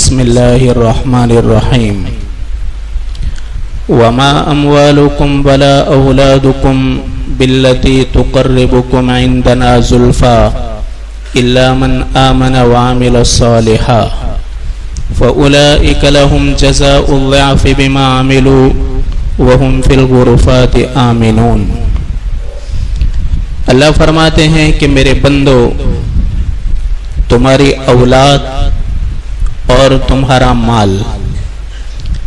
بسم الله الرحمن الرحيم وما أموالكم ولا أولادكم بالتي تقربكم عندنا زلفى إلا من آمن وعمل صالحا فأولئك لهم جزاء الضعف بما عملوا وهم في الغرفات آمنون۔ اللہ فرماتے ہیں کہ میرے بندو، تمہاری اولاد اور تمہارا مال،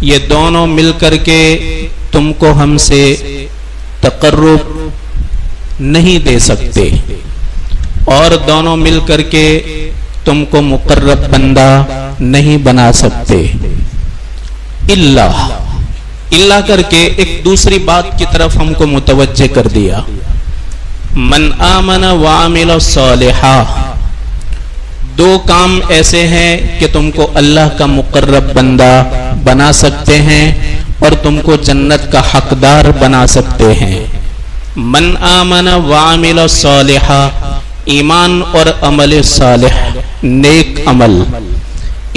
یہ دونوں مل کر کے تم کو ہم سے تقرب نہیں دے سکتے، اور دونوں مل کر کے تم کو مقرب بندہ نہیں بنا سکتے، اللہ کر کے ایک دوسری بات کی طرف ہم کو متوجہ کر دیا۔ من آمن وعمل صالحا، دو کام ایسے ہیں کہ تم کو اللہ کا مقرب بندہ بنا سکتے ہیں اور تم کو جنت کا حقدار بنا سکتے ہیں۔ من آمن وعمل صالحا، ایمان اور عمل صالح، نیک عمل،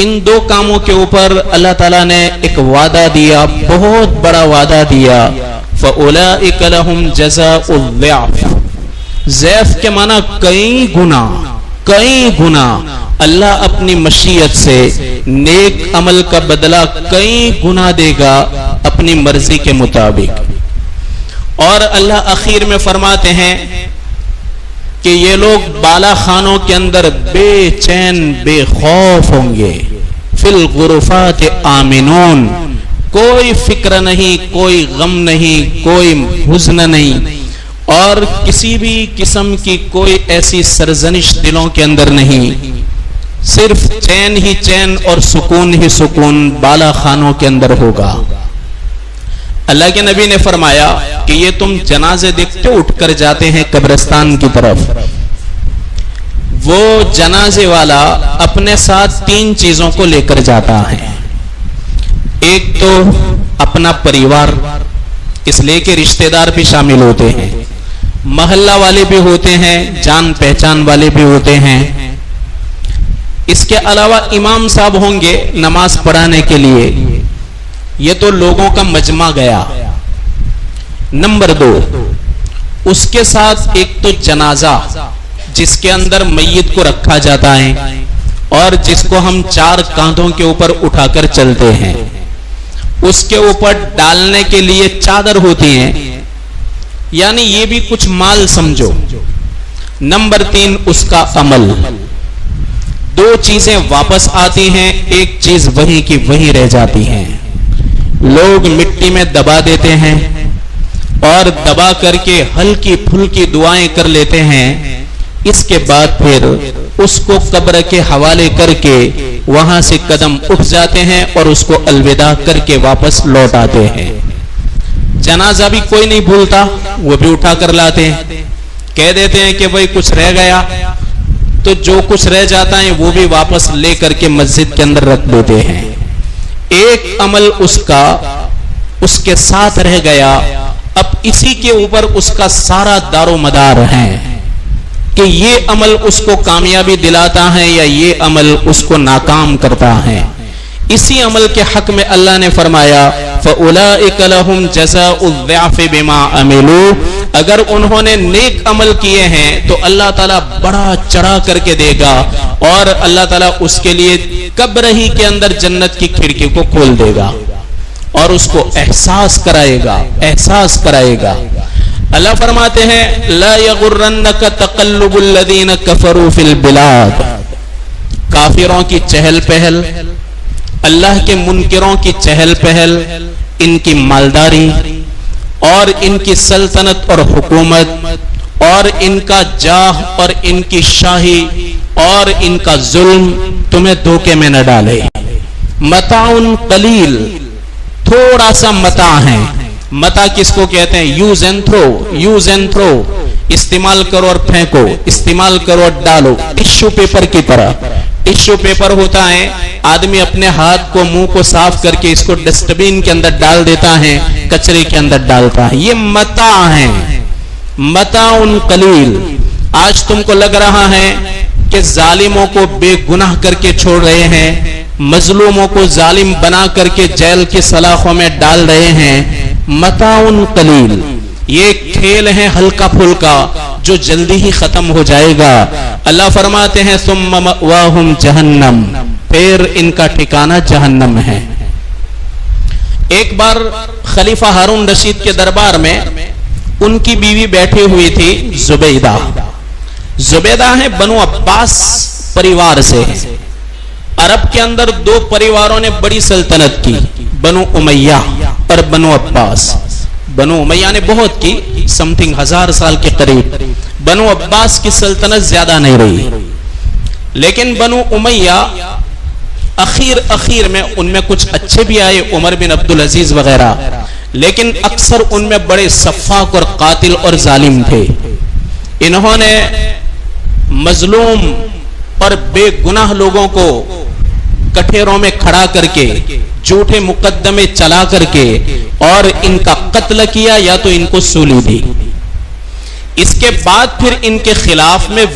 ان دو کاموں کے اوپر اللہ تعالیٰ نے ایک وعدہ دیا، بہت بڑا وعدہ دیا۔ فَأُولَئِكَ لَهُمْ جَزَاءُ الضِّعْفِ، ضعف کے معنی کئی گنا اللہ اپنی مشیت سے نیک عمل کا بدلہ کئی گنا دے گا اپنی مرضی کے مطابق۔ اور اللہ آخر میں فرماتے ہیں کہ یہ لوگ بالا خانوں کے اندر بے چین بے خوف ہوں گے، فی الغرفات آمنون، کوئی فکر نہیں، کوئی غم نہیں، کوئی حزن نہیں، اور کسی بھی قسم کی کوئی ایسی سرزنش دلوں کے اندر نہیں، صرف چین ہی چین اور سکون ہی سکون بالا خانوں کے اندر ہوگا۔ اللہ کے نبی نے فرمایا کہ یہ تم جنازے دیکھتے اٹھ کر جاتے ہیں قبرستان کی طرف، وہ جنازے والا اپنے ساتھ تین چیزوں کو لے کر جاتا ہے۔ ایک تو اپنا پریوار، اس لیے کہ رشتہ دار بھی شامل ہوتے ہیں، محلہ والے بھی ہوتے ہیں، جان پہچان والے بھی ہوتے ہیں، اس کے علاوہ امام صاحب ہوں گے نماز پڑھانے کے لیے، یہ تو لوگوں کا مجمع گیا۔ نمبر دو، اس کے ساتھ ایک تو جنازہ جس کے اندر میت کو رکھا جاتا ہے اور جس کو ہم چار کاندھوں کے اوپر اٹھا کر چلتے ہیں، اس کے اوپر ڈالنے کے لیے چادر ہوتی ہیں، یعنی یہ بھی کچھ مال سمجھو۔ نمبر تین، اس کا عمل، دو چیزیں واپس آتی ہیں، ایک چیز وہی کی وہی رہ جاتی ہیں۔ لوگ مٹی میں دبا دیتے ہیں اور دبا کر کے ہلکی پھلکی دعائیں کر لیتے ہیں، اس کے بعد پھر اس کو قبر کے حوالے کر کے وہاں سے قدم اٹھ جاتے ہیں اور اس کو الوداع کر کے واپس لوٹ آتے ہیں۔ جنازہ بھی کوئی نہیں بھولتا، وہ بھی اٹھا کر لاتے ہیں، کہہ دیتے ہیں کہ بھئی کچھ رہ گیا، تو جو کچھ رہ جاتا ہے وہ بھی واپس لے کر کے مسجد کے اندر رکھ دیتے ہیں۔ ایک عمل اس کا اس کے ساتھ رہ گیا، اب اسی کے اوپر اس کا سارا دار و مدار ہے کہ یہ عمل اس کو کامیابی دلاتا ہے یا یہ عمل اس کو ناکام کرتا ہے۔ اسی عمل کے حق میں اللہ نے فرمایا فَأُولَئِكَ لَهُمْ جَزَاءُ الضِّعْفِ بِمَا عَمِلُوا، اگر انہوں نے نیک عمل کیے ہیں تو اللہ تعالیٰ بڑا چڑھا کر کے دے گا، اور اللہ تعالیٰ اس کے لیے قبر ہی کے اندر جنت کی کھڑکی کو کھول دے گا اور اس کو احساس کرائے گا۔ اللہ فرماتے ہیں لَا يَغُرَّنَّكَ تَقَلُّبُ الَّذِينَ كَفَرُوا فِي الْبِلَادِ، کافروں کی چہل پہل، اللہ کے منکروں کی چہل پہل، ان کی مالداری اور ان کی سلطنت اور حکومت اور ان کا جاہ اور ان کی شاہی اور ان کا ظلم تمہیں دھوکے میں نہ ڈالے۔ متاع قلیل، تھوڑا سا متاع ہے۔ متاع کس کو کہتے ہیں؟ یوز اینڈ تھرو، استعمال کرو اور پھینکو، استعمال کرو اور ڈالو، ٹشو پیپر کی طرح۔ ٹشو پیپر ہوتا ہے، آدمی اپنے ہاتھ کو منہ کو صاف کر کے اس کو ڈسٹ بین کے اندر ڈال دیتا ہے، کچرے کے اندر ڈالتا ہے، یہ متاع ہے، متاع قلیل۔ آج تم کو لگ رہا ہے کہ ظالموں کو بے گناہ کر کے چھوڑ رہے ہیں، مظلوموں کو ظالم بنا کر کے جیل کی سلاخوں میں ڈال رہے ہیں، متاع قلیل، یہ کھیل ہے ہلکا پھلکا جو جلدی ہی ختم ہو جائے گا۔ اللہ فرماتے ہیں ثم مأواہم جہنم، پھر ان کا ٹھکانہ جہنم ہے۔ ایک بار خلیفہ ہارون رشید کے دربار میں ان کی بیوی بیٹھی ہوئی تھی زبیدہ۔ زبیدہ ہیں بنو عباس پریوار سے۔ عرب کے اندر دو پریواروں نے بڑی سلطنت کی، بنو امیہ اور بنو عباس۔ بنو امیہ نے بہت کی، سمتھنگ 1000 سال کے قریب۔ بنو عباس کی سلطنت زیادہ نہیں رہی، لیکن بنو امیہ اخیر میں ان میں کچھ اچھے بھی آئے، عمر بن عبدالعزیز وغیرہ، لیکن اکثر ان میں بڑے سفاک اور قاتل اور ظالم تھے۔ انہوں نے مظلوم اور بے گناہ لوگوں کو کٹھیروں میں کھڑا کر کے، جھوٹے مقدمے چلا کر کے اور ان کا قتل کیا یا تو ان کو سولی دی۔ اس کے بعد پھر ان کے خلاف میں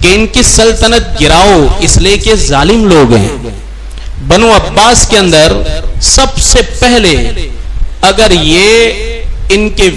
کہ ان کی سلطنت گراؤ، اس لیے کہ ظالم لوگ ہیں۔ بنو عباس کے اندر سب سے پہلے اگر یہ ان کے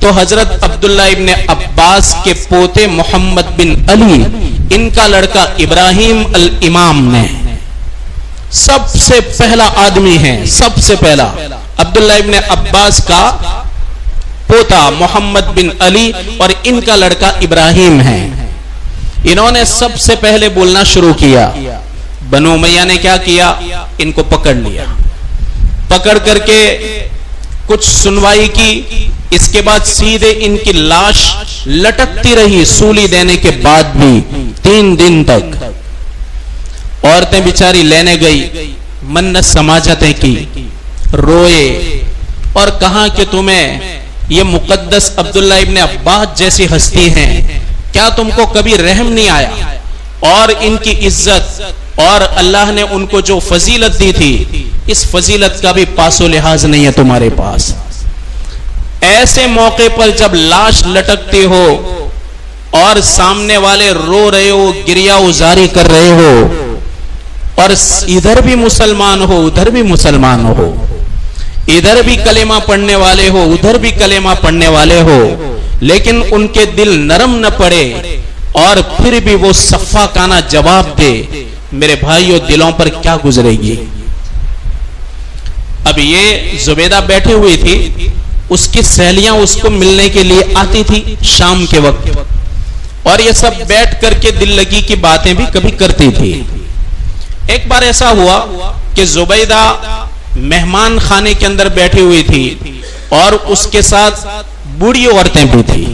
تو حضرت عبداللہ ابن عباس کے پوتے محمد بن علی، ان کا لڑکا ابراہیم الامام نے، سب سے پہلا آدمی ہے، سب سے پہلا عبداللہ ابن عباس کا پوتا محمد بن علی اور ان کا لڑکا ابراہیم ہے۔ انہوں نے سب سے پہلے بولنا شروع کیا۔ بنو امیہ نے کیا کیا؟ ان کو پکڑ لیا، پکڑ کر کے کچھ سنوائی کی، اس کے بعد سیدھے ان کی لاش لٹکتی رہی سولی دینے کے بعد بھی 3 دن تک۔ عورتیں بیچاری لینے گئی، منت سماجتیں کی، روئے اور کہا کہ تمہیں یہ مقدس عبداللہ ابن عباس جیسی ہستی ہیں، کیا تم کو کبھی رحم نہیں آیا؟ اور ان کی عزت اور اللہ نے ان کو جو فضیلت دی تھی، اس فضیلت کا بھی پاس و لحاظ نہیں ہے تمہارے پاس۔ ایسے موقع پر جب لاش لٹکتی ہو اور سامنے والے رو رہے ہو، گریہ ازاری کر رہے ہو، اور ادھر بھی مسلمان ہو ادھر بھی مسلمان ہو، ادھر بھی کلمہ پڑھنے والے ہو ادھر بھی کلمہ پڑھنے والے ہو، لیکن ان کے دل نرم نہ پڑے اور پھر بھی وہ صفاقانہ جواب دے، میرے بھائیو دلوں پر کیا گزرے گی؟ اب یہ زبیدہ بیٹھی ہوئی تھی، اس کی سہیلیاں اس کو ملنے کے لیے آتی تھی شام کے وقت، اور یہ سب بیٹھ کر کے دل لگی کی باتیں بھی کبھی کرتی تھی۔ ایک بار ایسا ہوا کہ زبیدہ مہمان خانے کے اندر بیٹھی ہوئی تھی اور اس کے ساتھ بوڑھی عورتیں بھی تھی۔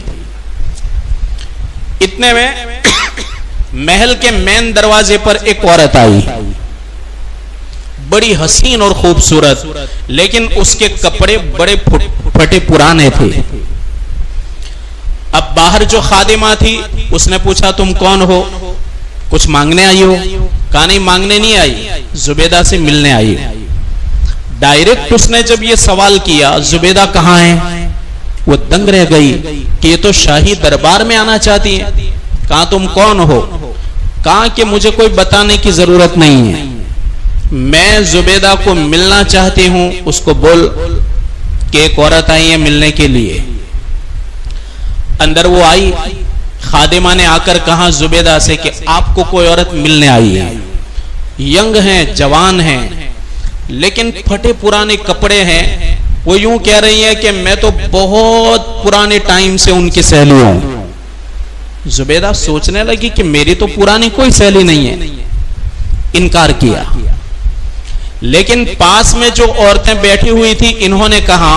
اتنے میں محل کے مین دروازے پر ایک عورت آئی، بڑی حسین اور خوبصورت، لیکن اس کے کپڑے بڑے پھٹے پرانے تھے۔ اب باہر جو خادمہ تھی اس نے پوچھا تم کون ہو؟ کچھ مانگنے آئی ہو؟ کہا نہیں مانگنے نہیں آئی، زبیدہ سے ملنے آئی۔ ڈائریکٹ اس نے جب یہ سوال کیا زبیدہ کہاں ہے، وہ دنگ رہ گئی کہ یہ تو شاہی دربار میں آنا چاہتی ہیں۔ کہا تم کون ہو؟ کہا کہ مجھے کوئی بتانے کی ضرورت نہیں ہے، میں زبیدہ کو ملنا چاہتی ہوں، اس کو بول کہ ایک عورت آئی ہے ملنے کے لیے۔ اندر وہ آئی، خادمہ نے آ کر کہا زبیدہ سے کہ آپ کو کوئی عورت ملنے آئی ہے، ینگ ہیں جوان ہیں لیکن پھٹے پرانے کپڑے ہیں، وہ یوں کہہ رہی ہے کہ میں تو بہت پرانے ٹائم سے ان کی سہیلی ہوں۔ زبیدہ سوچنے لگی کہ میری تو پرانی کوئی سہیلی نہیں ہے، انکار کیا۔ لیکن پاس میں جو عورتیں بیٹھی ہوئی تھی انہوں نے کہا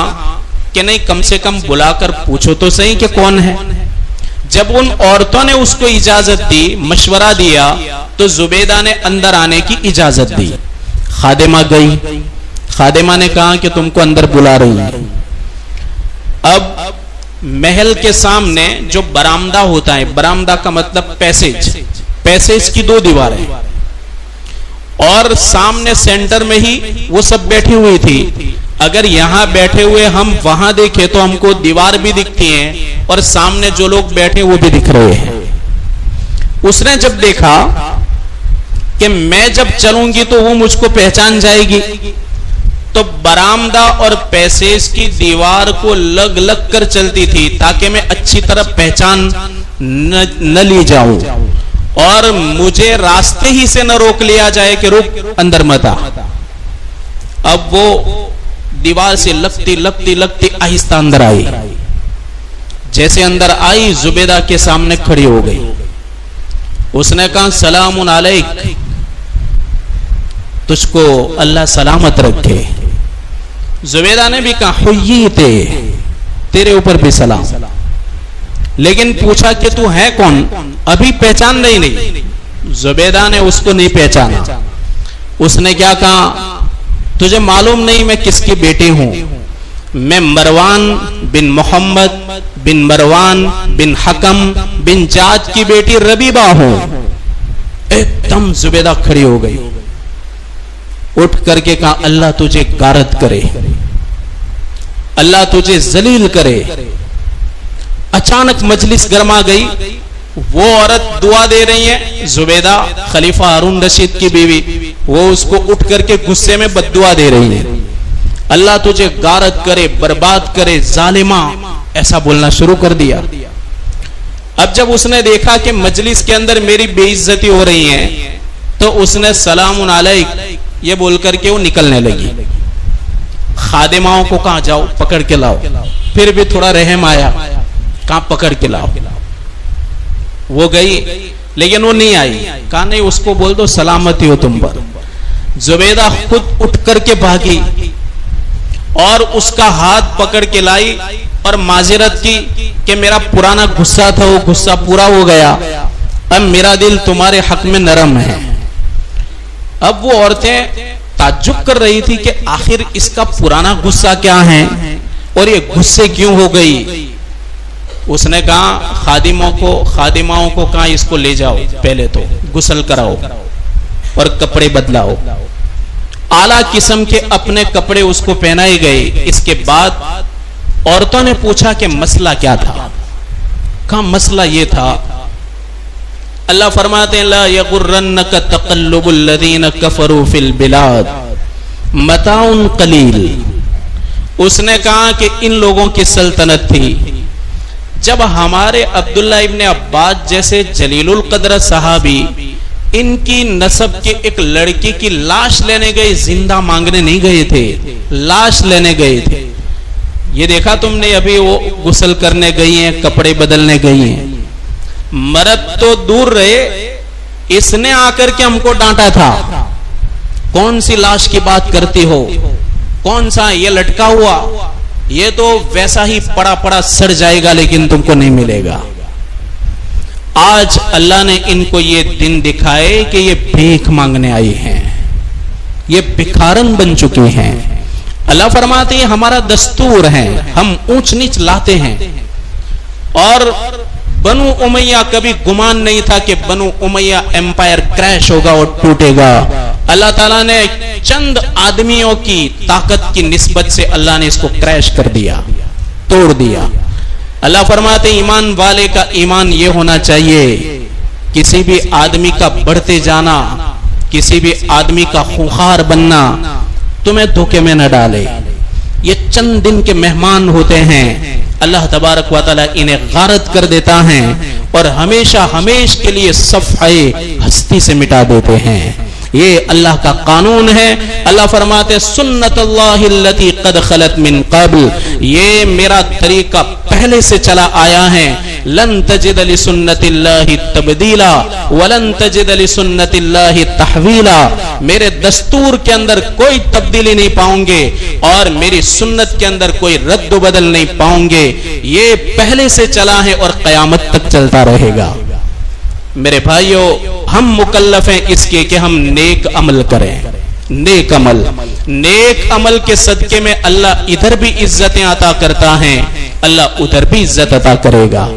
کہ نہیں کم سے کم بلا کر پوچھو تو صحیح کہ کون ہے۔ جب ان عورتوں نے اس کو اجازت دی، مشورہ دیا، تو زبیدہ نے اندر آنے کی اجازت دی۔ خادمہ گئی، خادمہ نے کہا کہ تم کو اندر بلا رہی ہے۔ اب محل کے سامنے جو برآمدہ ہوتا ہے، برآمدہ کا مطلب پیسیج کی 2 دیواریں، اور سامنے سینٹر میں ہی وہ سب بیٹھی ہوئی تھی۔ اگر یہاں بیٹھے ہوئے ہم وہاں دیکھیں تو ہم کو دیوار بھی دکھتی ہیں اور سامنے جو لوگ بیٹھے وہ بھی دکھ رہے ہیں۔ اس نے جب دیکھا کہ میں جب چلوں گی تو وہ مجھ کو پہچان جائے گی، تو برآمدہ اور پیسیز کی دیوار کو لگ لگ کر چلتی تھی تاکہ میں اچھی طرح پہچان نہ لی جاؤں اور مجھے راستے ہی سے نہ روک لیا جائے کہ رک اندر مت آ۔ اب وہ دیوار سے لگتی لگتی لگتی آہستہ اندر آئی، جیسے اندر آئی زبیدہ کے سامنے کھڑی ہو گئی۔ اس نے کہا سلام علیک، تجھ کو اللہ سلامت رکھے۔ زبیدہ نے بھی کہا حییتے، تیرے اوپر بھی سلام۔ لیکن پوچھا کہ تو ہے کون؟ ابھی پہچان نہیں۔ زبیدہ نے اس کو نہیں پہچانا۔ اس نے کیا کہا تجھے معلوم نہیں میں کس کی بیٹی ہوں؟ میں مروان بن محمد بن مروان بن حکم بن جاد کی بیٹی ربیبہ ہوں۔ ایک دم زبیدہ کھڑی ہو گئی، اٹھ کر کے کہا اللہ تجھے غارت کرے، اللہ تجھے ذلیل کرے۔ اچانک مجلس گرما گئی، وہ عورت دعا دے رہی ہے، زبیدہ خلیفہ ہارون رشید کی بیوی، وہ اس کو اٹھ کر کے غصے میں بد دعا دے رہی ہے، اللہ تجھے غارت کرے، برباد کرے، ظالمہ، ایسا بولنا شروع کر دیا۔ اب جب اس نے دیکھا کہ مجلس کے اندر میری بے عزتی ہو رہی ہے تو اس نے سلام علیک یہ بول کر کے وہ نکلنے لگی۔ خادماؤں کو کہاں جاؤ پکڑ کے لاؤ، پھر بھی تھوڑا رحم آیا، کہاں پکڑ کے لاؤ۔ وہ گئی لیکن وہ نہیں آئی، کہا نہیں اس کو بول دو سلامتی ہو تم پر۔ زبیدہ خود اٹھ کر کے بھاگی اور اس کا ہاتھ پکڑ کے لائی اور معذرت کی کہ میرا پرانا غصہ تھا وہ غصہ پورا ہو گیا، اب میرا دل تمہارے حق میں نرم ہے۔ اب وہ عورتیں تعجب کر رہی تھی کہ آخر اس کا پرانا غصہ کیا ہے اور یہ غصے کیوں ہو گئی۔ اس نے کہا خادماؤں کو کہا اس کو لے جاؤ، پہلے تو غسل کراؤ اور کپڑے بدلاؤ۔ اعلیٰ قسم کے اپنے کپڑے اس کو پہنائے گئے۔ اس کے بعد عورتوں نے پوچھا کہ مسئلہ کیا تھا؟ کہا مسئلہ یہ تھا، اللہ فرماتے ہیں لا یغرنک تقلب الذین کفروا فی البلاد متاع قلیل۔ اس نے کہا کہ ان لوگوں کی سلطنت تھی، جب ہمارے عبداللہ ابن عباس جیسے جلیل القدر صحابی ان کی نسب کے ایک لڑکی کی لاش لینے گئے، زندہ مانگنے نہیں گئے تھے، لاش لینے گئے تھے۔ یہ دیکھا تم نے ابھی وہ غسل کرنے گئی ہیں، کپڑے بدلنے گئی ہیں، مرد تو دور رہے، اس نے آ کر کے ہم کو ڈانٹا تھا، کون سی لاش کی بات کرتی ہو، کون سا یہ لٹکا ہوا، یہ تو ویسا ہی پڑا پڑا سڑ جائے گا لیکن تم کو نہیں ملے گا۔ آج اللہ نے ان کو یہ دن دکھائے کہ یہ بھیک مانگنے آئی ہیں، یہ بھکارن بن چکی ہیں۔ اللہ فرماتے ہیں ہمارا دستور ہے، ہم اونچ نیچ لاتے ہیں۔ اور بنو امیہ کبھی گمان نہیں تھا کہ بنو امیہ ایمپائر کریش ہوگا اور ٹوٹے گا۔ اللہ تعالیٰ نے چند آدمیوں کی طاقت کی نسبت سے اللہ نے اس کو کریش کر دیا، توڑ دیا۔ اللہ فرماتے ہیں ایمان والے کا ایمان یہ ہونا چاہیے، کسی بھی آدمی کا بڑھتے جانا، کسی بھی آدمی کا خوخار بننا تمہیں دھوکے میں نہ ڈالے۔ یہ چند دن کے مہمان ہوتے ہیں، اللہ تبارک و تعالی انہیں غارت کر دیتا ہے اور ہمیشہ ہمیش کے لیے صفحے ہستی سے مٹا دیتے ہیں۔ یہ اللہ کا قانون ہے۔ اللہ فرماتے سنت اللہ التی قد خلت من قبل، یہ میرا طریقہ پہلے سے چلا آیا ہے۔ لن تجد لسنت اللہ تبدیلا ولن تجد لسنت اللہ تحویلا، میرے دستور کے اندر کوئی تبدیلی نہیں پاؤں گے اور میری سنت کے اندر کوئی رد و بدل نہیں پاؤں گے۔ یہ پہلے سے چلا ہے اور قیامت تک چلتا رہے گا۔ میرے بھائیو، ہم مکلف ہیں اس کے کہ ہم نیک عمل کریں، نیک عمل، نیک عمل کے صدقے میں اللہ ادھر بھی عزتیں عطا کرتا ہے، اللہ ادھر بھی عزت عطا کرے گا۔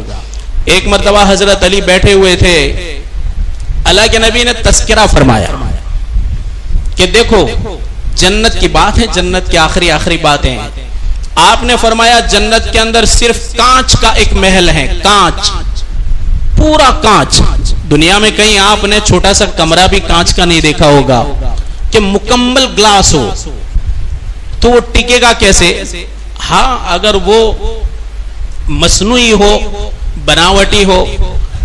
ایک مرتبہ حضرت علی بیٹھے ہوئے تھے، اللہ کے نبی نے تذکرہ فرمایا کہ دیکھو جنت کی بات ہے، جنت کی آخری باتیں ہیں۔ آپ نے فرمایا جنت کے اندر صرف کانچ کا ایک محل ہے، کانچ، پورا کانچ، دنیا میں کہیں آپ نے چھوٹا سا کمرہ بھی کانچ کا نہیں دیکھا ہوگا کہ مکمل گلاس ہو تو وہ ٹکے گا کیسے؟ ہاں اگر وہ مصنوعی ہو، بناوٹی ہو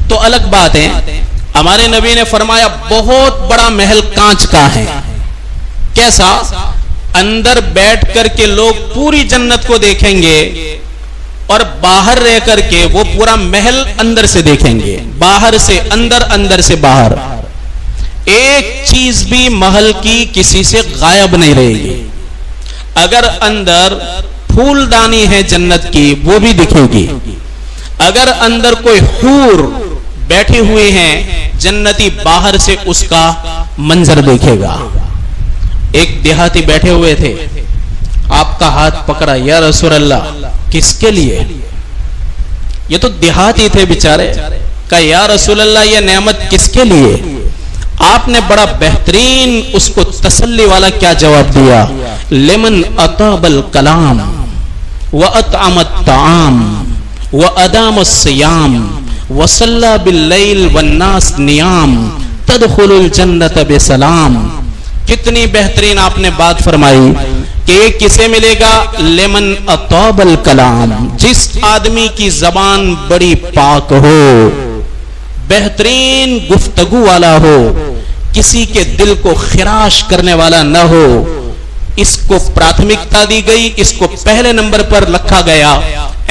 تو الگ بات ہے. ہمارے نبی نے فرمایا بہت بڑا محل کانچ کا ہے. کیسا؟ اندر بیٹھ کر کے لوگ پوری جنت کو دیکھیں گے اور باہر رہ کر کے وہ پورا محل اندر سے دیکھیں گے، باہر سے اندر، اندر سے باہر. ایک چیز بھی محل کی کسی سے غائب نہیں رہے گی. اگر اندر پھول دانی ہے جنت کی وہ بھی دکھے گی. اگر اندر کوئی حور بیٹھی ہوئی ہیں جنتی باہر سے اس کا منظر دیکھے گا. ایک دیہاتی بیٹھے ہوئے تھے، آپ کا ہاتھ پکڑا، یا رسول اللہ کس کے لیے؟ یہ تو دیہاتی تھے بیچارے. کہا یا رسول اللہ یہ نعمت کس کے لیے؟ آپ نے بڑا بہترین اس کو تسلی والا کیا جواب دیا؟ لمن اطاب الکلام واطعم الطعام وادام الصیام وصلی باللیل والناس نیام تدخل الجنت بسلام. کتنی بہترین آپ نے بات فرمائی کہ یہ کسے ملے گا؟ لمن اطاب الکلام، جس آدمی کی زبان بڑی پاک ہو، بہترین گفتگو والا ہو، کسی کے دل کو خراش کرنے والا نہ ہو. اس کو پراتھمکتا دی گئی، اس کو پہلے نمبر پر رکھا گیا.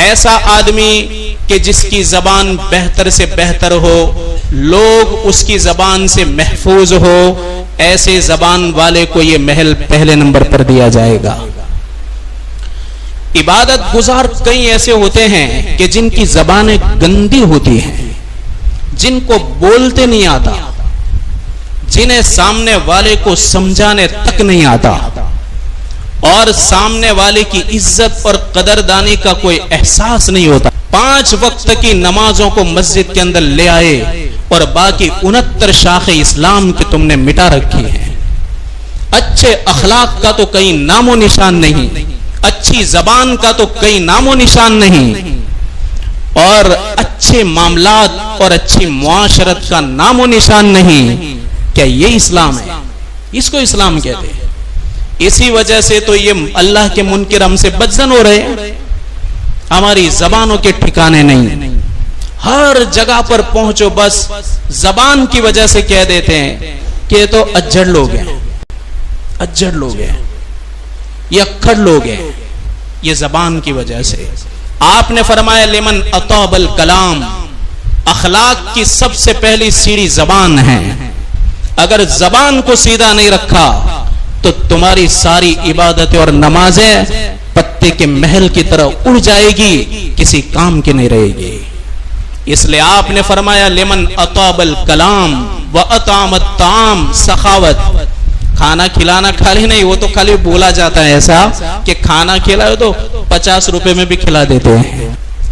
ایسا آدمی کہ جس کی زبان بہتر سے بہتر ہو، لوگ اس کی زبان سے محفوظ ہو، ایسے زبان والے کو یہ محل پہلے نمبر پر دیا جائے گا. عبادت گزار کئی ایسے ہوتے ہیں کہ جن کی زبانیں گندی ہوتی ہیں، جن کو بولتے نہیں آتا، جنہیں سامنے والے کو سمجھانے تک نہیں آتا، اور سامنے والے کی عزت اور قدردانی کا کوئی احساس نہیں ہوتا. 5 وقت کی نمازوں کو مسجد کے اندر لے آئے اور باقی 69 شاخیں اسلام کی تم نے مٹا رکھی ہیں. اچھے اخلاق کا تو کہیں نام و نشان نہیں، اچھی زبان کا تو کہیں نام و نشان نہیں، اور اچھے معاملات اور اچھی معاشرت کا نام و نشان نہیں. کیا یہ اسلام ہے؟ اس کو اسلام کہتے ہیں. اسی وجہ سے تو یہ اللہ کے منکر ہم سے بدزن ہو رہے ہیں. ہماری زبانوں کے ٹھکانے نہیں، ہر جگہ پر پہنچو بس زبان کی وجہ سے کہہ دیتے ہیں کہ یہ تو اجڑ لوگ ہیں، اجڑ لوگ ہیں، یہ اکھڑ لوگ ہیں. یہ زبان کی وجہ سے. آپ نے فرمایا لمن اطاب الکلام، اخلاق کی سب سے پہلی سیڑھی زبان ہے. اگر زبان کو سیدھا نہیں رکھا تو تمہاری ساری عبادتیں اور نمازیں پتے کے محل کی طرح اڑ جائے گی، کسی کام کی نہیں رہے گی. اس لیے آپ نے فرمایا لمن اطاب الکلام واطعم الطعام، سخاوت. کھانا کھلانا خالی نہیں، وہ تو خالی بولا جاتا ہے ایسا کہ کھانا کھلاؤ تو 50 روپے میں بھی کھلا دیتے ہیں.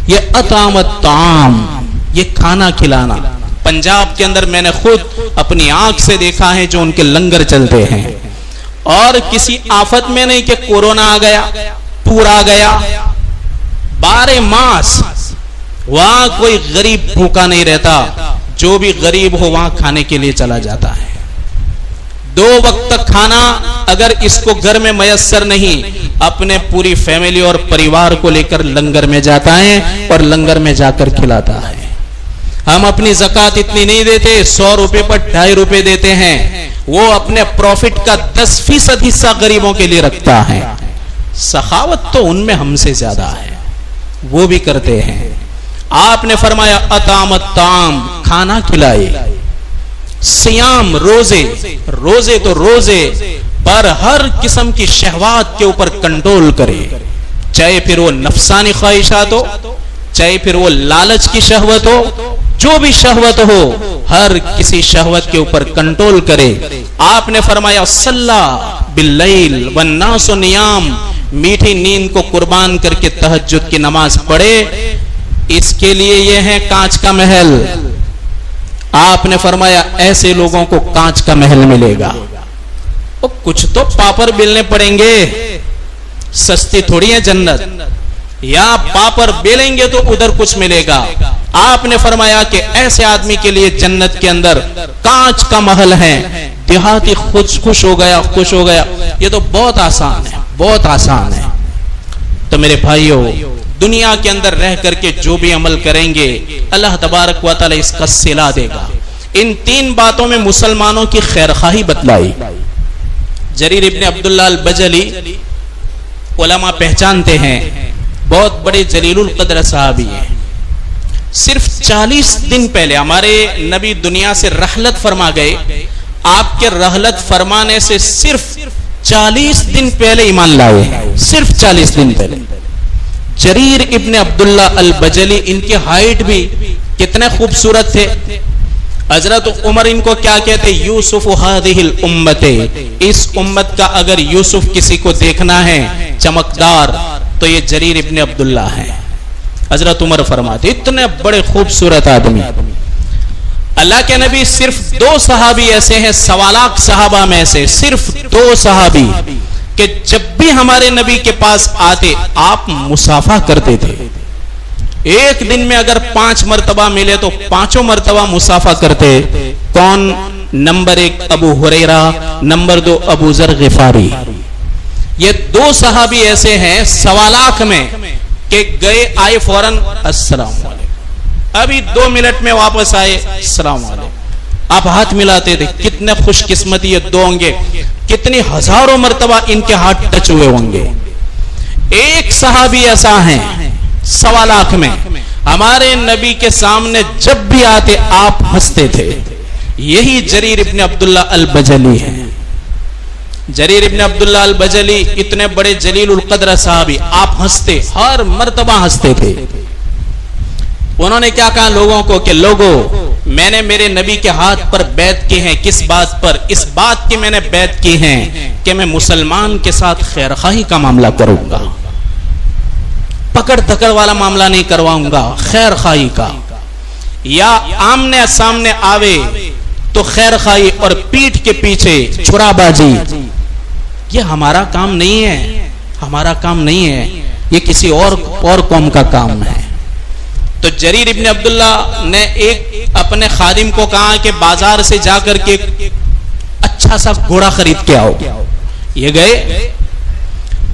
یہ اطعم الطعام، یہ کھانا کھلانا. پنجاب کے اندر میں نے خود اپنی آنکھ سے دیکھا ہے جو ان کے لنگر چلتے ہیں، اور کسی آفت میں نہیں کہ کورونا آ گیا، پورا آ گیا. 12 ماس وہاں کوئی غریب بھوکا نہیں رہتا، جو بھی غریب ہو وہاں کھانے کے لیے چلا جاتا ہے. 2 وقت تک کھانا اگر اس کو گھر میں میسر نہیں، اپنے پوری فیملی اور پریوار کو لے کر لنگر میں جاتا ہے اور لنگر میں جا کر کھلاتا ہے. ہم اپنی زکات اتنی نہیں دیتے، 100 روپے پر 2.5 روپے دیتے ہیں. وہ اپنے پروفٹ کا 10% حصہ غریبوں کے لیے رکھتا ہے. سخاوت تو ان میں ہم سے زیادہ ہے، وہ بھی کرتے ہیں. آپ نے فرمایا اطعم الطعام، کھانا کھلائے. سیام، روزے. روزے تو روزے پر ہر قسم کی شہوات کے اوپر کنٹرول کرے، چاہے پھر وہ نفسانی خواہشات ہو، چاہے پھر وہ لالچ کی شہوت ہو، جو بھی شہوت ہو ہر کسی شہوت کے اوپر کنٹرول کرے. آپ نے فرمایا صلی باللیل والناس نیام، میٹھی نیند کو قربان کر کے تہجد کی نماز پڑھے. اس کے لیے یہ ہے کانچ کا محل. آپ نے فرمایا ایسے لوگوں کو کانچ کا محل ملے گا. کچھ تو پاپڑ بیلنے پڑیں گے، سستی تھوڑی ہے جنت. یا پاپر بیلیں گے تو ادھر کچھ ملے گا. آپ نے فرمایا کہ ایسے آدمی کے لیے جنت کے اندر کانچ کا محل ہے. دیہاتی خوش ہو گیا, خوش ہو گیا. یہ تو بہت آسان ہے, بہت آسان ہے. تو میرے بھائیوں, دنیا کے اندر رہ کر کے جو بھی عمل کریں گے اللہ تبارک و تعالی اس کا صلہ دے گا. ان 3 باتوں میں مسلمانوں کی خیرخواہی بتلائی. جریر ابن عبداللہ البجلی علماء پہچانتے ہیں, بہت بڑے جلیل القدر صحابی ہیں. صرف 40 دن پہلے ہمارے نبی دنیا سے رحلت فرما گئے. آپ کے رحلت فرمانے سے صرف 40 دن پہلے ایمان لائے, صرف 40 دن پہلے. جریر ابن عبداللہ البجلی, ان کی ہائٹ بھی کتنے خوبصورت تھے. حضرت عمر ان کو کیا کہتے, یوسف هذه الامت, اس امت کا اگر یوسف کسی کو دیکھنا ہے چمکدار تو یہ جریر ابن عبداللہ ہے. حضرت عمر فرماتے اتنے بڑے خوبصورت آدمی. اللہ کے نبی صرف 2 صحابی ایسے ہیں 1.25 لاکھ صحابہ میں سے, صرف 2 صحابی کہ جب بھی ہمارے نبی کے پاس آتے آپ مصافحہ کرتے تھے. ایک دن میں اگر 5 مرتبہ ملے تو 5 مرتبہ مصافحہ کرتے. کون؟ نمبر 1 ابو ہریرہ, نمبر 2 ابو ذر غفاری. یہ 2 صحابی ایسے ہیں 1.25 لاکھ میں کہ گئے آئے فوراً السلام علیکم, ابھی 2 منٹ میں واپس آئے السلام علیکم. آپ ہاتھ ملاتے تھے. کتنے خوش قسمتی یہ 2 ہوں گے, کتنی ہزاروں مرتبہ ان کے ہاتھ ٹچ ہوئے ہوں گے. ایک صحابی ایسا ہیں 1.25 لاکھ میں, ہمارے نبی کے سامنے جب بھی آتے آپ ہنستے تھے. یہی جریر ابن عبداللہ البجلی ہیں. جریر ابن عبداللہ البجلی اتنے بڑے جلیل القدر صحابی, آپ ہنستے, ہر مرتبہ ہنستے تھے. انہوں نے کیا کہا لوگوں کو کہ لوگوں, میں نے میرے نبی کے ہاتھ پر بیعت کی ہیں. کس بات پر؟ اس بات کی میں نے بیعت کی ہیں کہ میں مسلمان کے ساتھ خیرخواہی کا معاملہ کروں گا, پکڑ دھکڑ والا معاملہ نہیں کرواؤں گا, خیر خواہی کا. یا آمنے سامنے آوے تو خیر خواہی اور پیٹھ کے پیچھے چھرا بازی, یہ ہمارا کام نہیں ہے, ہمارا کام نہیں ہے, یہ کسی اور قوم کا کام ہے. تو جریر ابن عبداللہ نے ایک اپنے خادم کو کہا کہ بازار سے جا کر کے اچھا سا گھوڑا خرید کے آؤ. یہ گئے,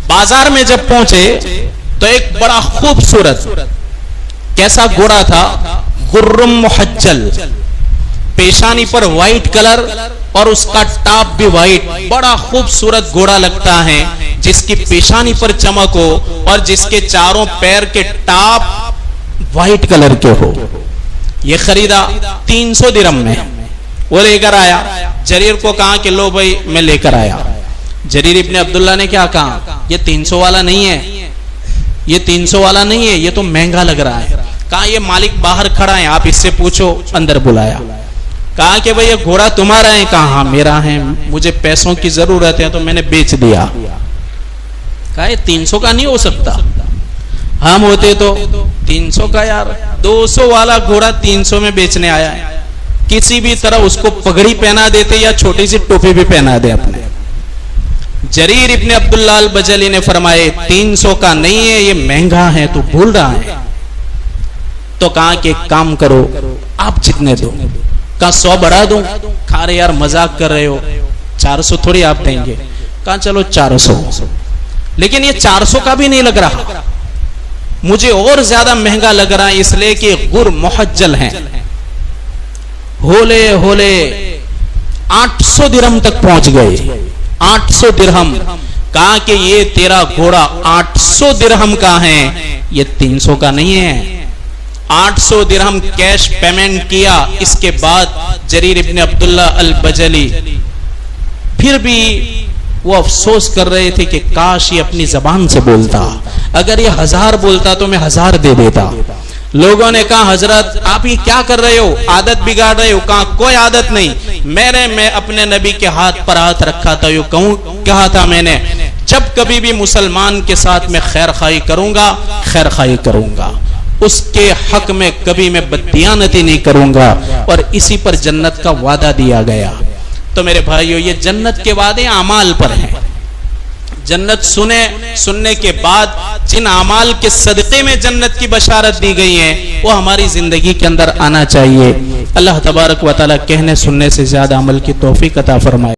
بازار میں جب پہنچے تو ایک بڑا خوبصورت کیسا گھوڑا تھا, غرم محجل, پیشانی پر وائٹ کلر اور اس کا ٹاپ بھی وائٹ. بڑا خوبصورت گھوڑا لگتا ہے جس کی پیشانی پر چمک ہو اور جس کے چاروں پیر کے ٹاپ وائٹ کلر کے ہو. یہ خریدا 300 درہم میں, وہ لے کر آیا. جریر کو کہا کہ لو بھائی میں لے کر آیا. جریر ابن عبداللہ نے کیا کہا, یہ 300 والا نہیں ہے, یہ 300 والا نہیں ہے, یہ تو مہنگا لگ رہا ہے. کہا یہ مالک باہر کھڑا ہے, آپ اس سے پوچھو. اندر بلایا, کہا کہ بھئی یہ گھوڑا تمہارا ہے؟ کہا ہاں میرا ہے, مجھے پیسوں کی ضرورت ہے تو میں نے بیچ دیا. کہا یہ 300 کا نہیں ہو سکتا, ہم ہوتے تو 300 کا, یار 200 والا گھوڑا 300 میں بیچنے آیا ہے. کسی بھی طرح اس کو پگڑی پہنا دیتے یا چھوٹی سی ٹوپی بھی پہنا دے اپنے. جریر ابن عبداللہ البجلی نے فرمائے 300 کا نہیں ہے, یہ مہنگا ہے, تو بھول رہا ہے. تو کہا کہ ایک کام کرو, آپ جتنے دو. کہا 100 بڑھا دوں. کہا رہے یار مذاق کر رہے ہو, 400 تھوڑی آپ دیں گے. کہا چلو 400, لیکن یہ 400 کا بھی نہیں لگ رہا, مجھے اور زیادہ مہنگا لگ رہا ہے, اس لیے کہ غر محجل ہیں. ہولے ہولے 800 درہم تک پہنچ گئے, 800 درہم. کہا کہ یہ تیرا گھوڑا 800 درہم کا ہے, یہ 300 کا نہیں ہے. 800 درہم کیش پیمنٹ کیا. اس کے بعد جریر ابن عبداللہ البجلی پھر بھی وہ افسوس کر رہے تھے کہ کاش یہ اپنی زبان سے بولتا, اگر یہ 1000 بولتا تو میں 1000 دے دیتا. لوگوں نے کہا حضرت آپ یہ کیا کر رہے ہو, عادت بگاڑ رہے ہو. کہا کوئی عادت نہیں, میں اپنے نبی کے ہاتھ پر ہاتھ رکھا تھا. یہ کہا تھا میں نے جب کبھی بھی مسلمان کے ساتھ میں خیر خواہی کروں گا, خیر خواہی کروں گا, اس کے حق میں کبھی میں بددیانتی نہیں کروں گا. اور اسی پر جنت کا وعدہ دیا گیا. تو میرے بھائیو یہ جنت کے وعدے اعمال پر ہیں. جنت سننے کے بعد جن اعمال کے صدقے میں جنت کی بشارت دی گئی ہے وہ ہماری زندگی کے اندر آنا چاہیے۔ اللہ تبارک و تعالی کہنے سننے سے زیادہ عمل کی توفیق عطا فرمائے۔